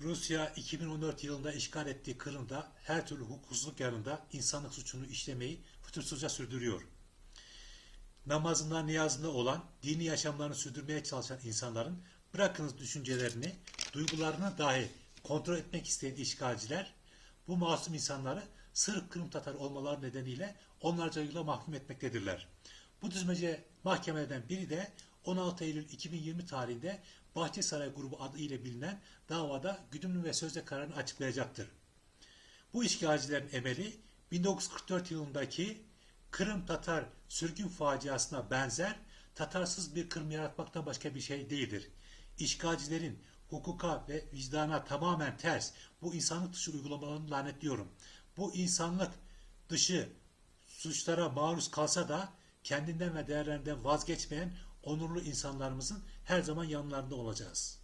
Rusya 2014 yılında işgal ettiği Kırım'da her türlü hukuksuzluk yanında insanlık suçunu işlemeyi fütursuzca sürdürüyor. Namazında, niyazında olan, dini yaşamlarını sürdürmeye çalışan insanların bırakınız düşüncelerini, duygularını dahi kontrol etmek isteyen işgalciler bu masum insanları sırf Kırım Tatar olmaları nedeniyle onlarca yıla mahkum etmektedirler. Bu düzmece mahkemelerden biri de 16 Eylül 2020 tarihinde Bahçesaray Grubu adı ile bilinen davada güdümlü ve sözde kararını açıklayacaktır. Bu işgalcilerin emeli 1944 yılındaki Kırım Tatar sürgün faciasına benzer Tatarsız bir Kırım yaratmaktan başka bir şey değildir. İşgalcilerin hukuka ve vicdana tamamen ters bu insanlık dışı uygulamalarını lanetliyorum. Bu insanlık dışı suçlara maruz kalsa da kendinden ve değerlerinden vazgeçmeyen onurlu insanlarımızın her zaman yanlarında olacağız.